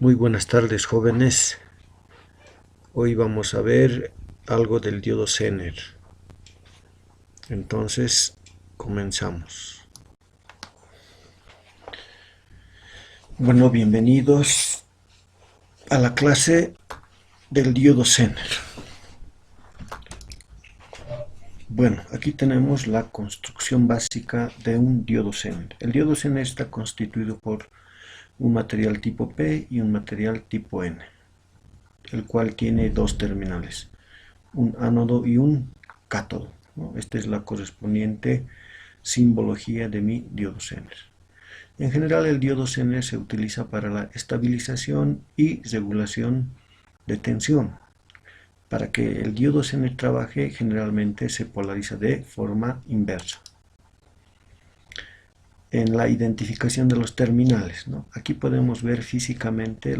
Muy buenas tardes, jóvenes. Hoy vamos a ver algo del diodo Zener. Entonces, comenzamos. Bueno, bienvenidos a la clase del diodo Zener. Bueno, aquí tenemos la construcción básica de un diodo Zener. El diodo Zener está constituido por un material tipo P y un material tipo N, el cual tiene dos terminales, un ánodo y un cátodo, ¿no? Esta es la correspondiente simbología de mi diodo Zener. En general, el diodo Zener se utiliza para la estabilización y regulación de tensión. Para que el diodo Zener trabaje, generalmente se polariza de forma inversa. En la identificación de los terminales, ¿no? Aquí podemos ver físicamente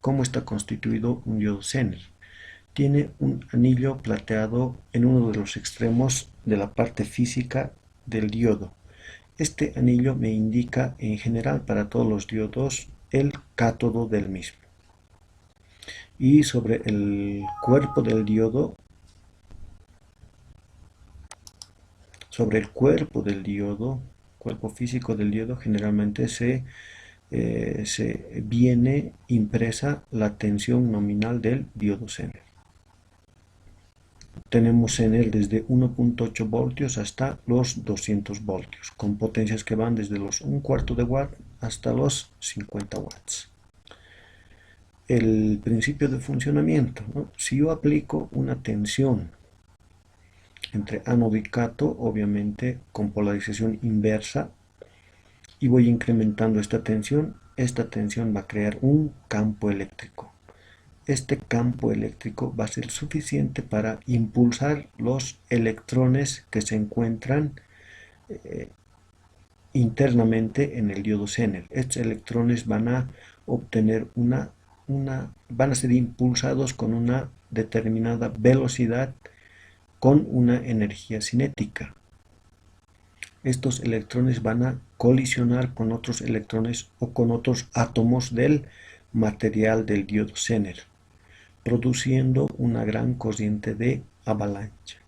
cómo está constituido un diodo Zener. Tiene un anillo plateado en uno de los extremos de la parte física del diodo. Este anillo me indica en general para todos los diodos el cátodo del mismo. Y sobre el cuerpo del diodo, cuerpo físico del diodo, generalmente se viene impresa la tensión nominal del diodo Zener. Tenemos Zener desde 1.8 voltios hasta los 200 voltios, con potencias que van desde los 1/4 de watt hasta los 50 watts. El principio de funcionamiento, ¿no? Si yo aplico una tensión entre ánodo y cátodo, obviamente con polarización inversa, y voy incrementando esta tensión va a crear un campo eléctrico. Este campo eléctrico va a ser suficiente para impulsar los electrones que se encuentran internamente en el diodo Zener. Estos electrones van a obtener van a ser impulsados con una determinada velocidad con una energía cinética. Estos electrones van a colisionar con otros electrones o con otros átomos del material del diodo Zener, produciendo una gran corriente de avalancha.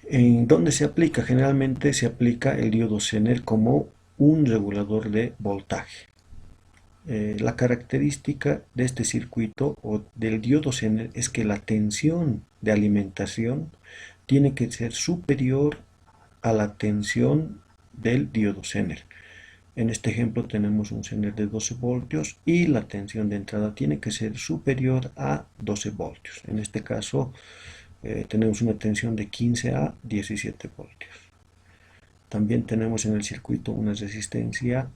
¿En dónde se aplica? Generalmente se aplica el diodo Zener como un regulador de voltaje. La característica de este circuito o del diodo Zener es que la tensión de alimentación tiene que ser superior a la tensión del diodo Zener. En este ejemplo tenemos un Zener de 12 voltios y la tensión de entrada tiene que ser superior a 12 voltios. En este caso tenemos una tensión de 15 a 17 voltios. También tenemos en el circuito una resistencia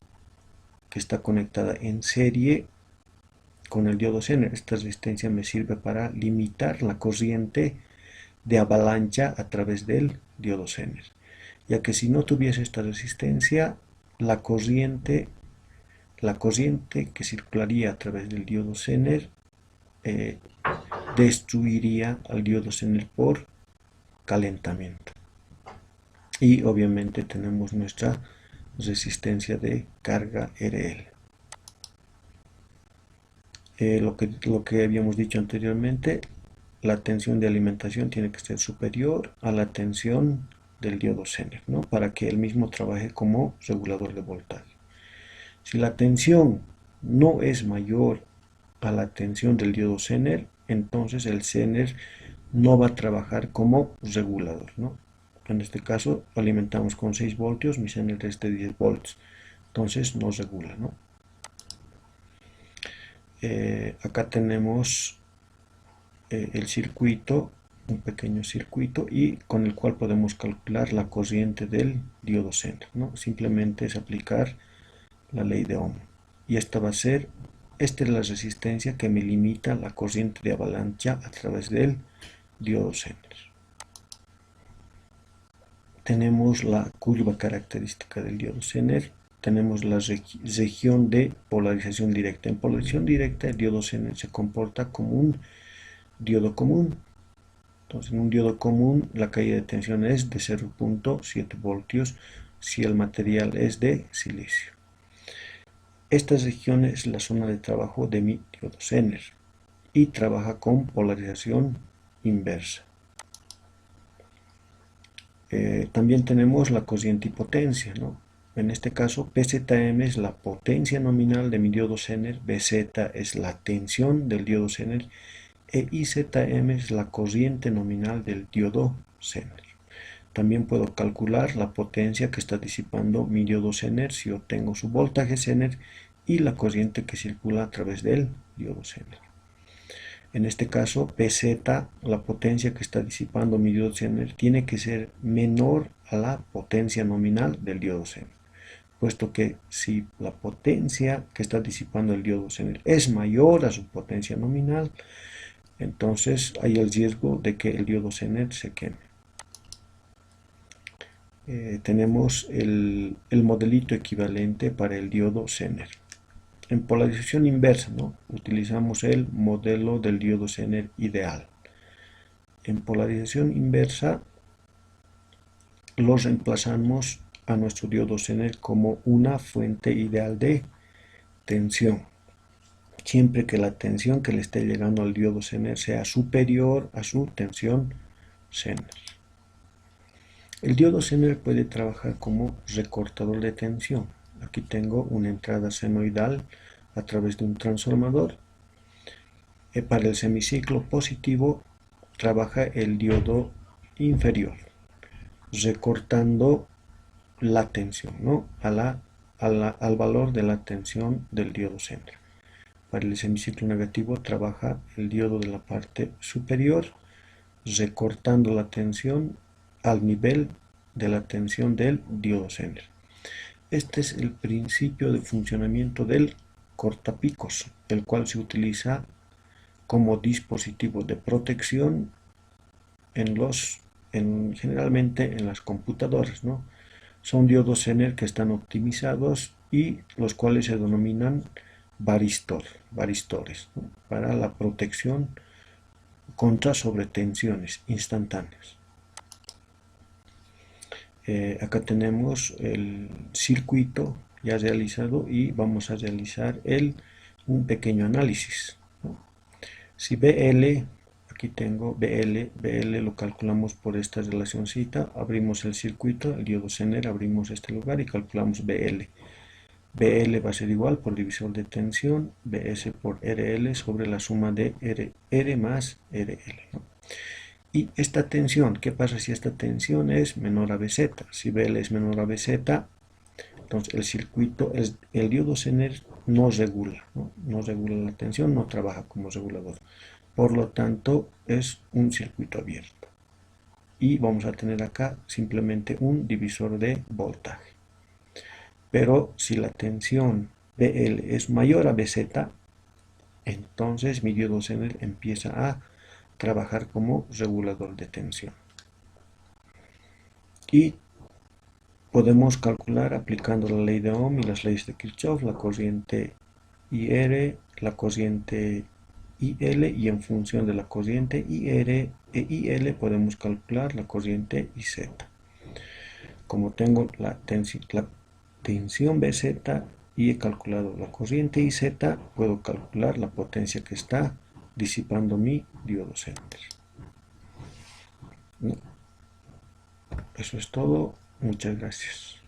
que está conectada en serie con el diodo Zener. Esta resistencia me sirve para limitar la corriente de avalancha a través del diodo Zener, ya que si no tuviese esta resistencia, la corriente que circularía a través del diodo Zener destruiría al diodo Zener por calentamiento. Y obviamente tenemos nuestra resistencia de carga RL. Lo que habíamos dicho anteriormente, la tensión de alimentación tiene que ser superior a la tensión del diodo Zener, ¿no? Para que el mismo trabaje como regulador de voltaje. Si la tensión no es mayor a la tensión del diodo Zener, entonces el Zener no va a trabajar como regulador, ¿no? En este caso alimentamos con 6 voltios, mi Zener es de 10 volts, entonces no regula, ¿no? Acá tenemos el circuito, un pequeño circuito, y con el cual podemos calcular la corriente del diodo Zener, ¿no? Simplemente es aplicar la ley de Ohm. Y esta es la resistencia que me limita la corriente de avalancha a través del diodo Zener. Tenemos la curva característica del diodo Zener. Tenemos la región de polarización directa. En polarización directa, el diodo Zener se comporta como un diodo común. Entonces, en un diodo común, la caída de tensión es de 0.7 voltios si el material es de silicio. Esta región es la zona de trabajo de mi diodo Zener y trabaja con polarización inversa. También tenemos la corriente y potencia, ¿no? En este caso, PZM es la potencia nominal de mi diodo Zener, BZ es la tensión del diodo Zener e IZM es la corriente nominal del diodo Zener. También puedo calcular la potencia que está disipando mi diodo Zener si obtengo su voltaje Zener y la corriente que circula a través del diodo Zener. En este caso, PZ, la potencia que está disipando mi diodo Zener, tiene que ser menor a la potencia nominal del diodo Zener, puesto que si la potencia que está disipando el diodo Zener es mayor a su potencia nominal, entonces hay el riesgo de que el diodo Zener se queme. Tenemos el modelito equivalente para el diodo Zener. En polarización inversa, ¿no? Utilizamos el modelo del diodo Zener ideal. En polarización inversa lo reemplazamos a nuestro diodo Zener como una fuente ideal de tensión, siempre que la tensión que le esté llegando al diodo Zener sea superior a su tensión Zener. El diodo Zener puede trabajar como recortador de tensión. Aquí tengo una entrada senoidal a través de un transformador. Para el semiciclo positivo trabaja el diodo inferior, recortando la tensión, ¿no? al valor de la tensión del diodo Zener. Para el semiciclo negativo trabaja el diodo de la parte superior, recortando la tensión al nivel de la tensión del diodo Zener. Este es el principio de funcionamiento del cortapicos, el cual se utiliza como dispositivo de protección generalmente en las computadoras, ¿no? Son diodos Zener que están optimizados y los cuales se denominan varistores, ¿no? Para la protección contra sobretensiones instantáneas. Acá tenemos el circuito ya realizado y vamos a realizar un pequeño análisis, ¿no? Si BL, aquí tengo BL lo calculamos por esta relacioncita, abrimos el circuito, el diodo Zener, abrimos este lugar y calculamos BL. BL va a ser igual por divisor de tensión, BS por RL sobre la suma de R más RL, ¿no? Y esta tensión, ¿qué pasa si esta tensión es menor a BZ? Si BL es menor a BZ, entonces el circuito, el diodo Zener no regula, no regula la tensión, no trabaja como regulador. Por lo tanto, es un circuito abierto. Y vamos a tener acá simplemente un divisor de voltaje. Pero si la tensión BL es mayor a BZ, entonces mi diodo Zener empieza a trabajar como regulador de tensión. Y podemos calcular aplicando la ley de Ohm y las leyes de Kirchhoff, la corriente IR, la corriente IL, y en función de la corriente IR e IL podemos calcular la corriente IZ. Como tengo la tensión BZ y he calculado la corriente IZ, puedo calcular la potencia que está disipando mi diodo Zener. Eso es todo. Muchas gracias.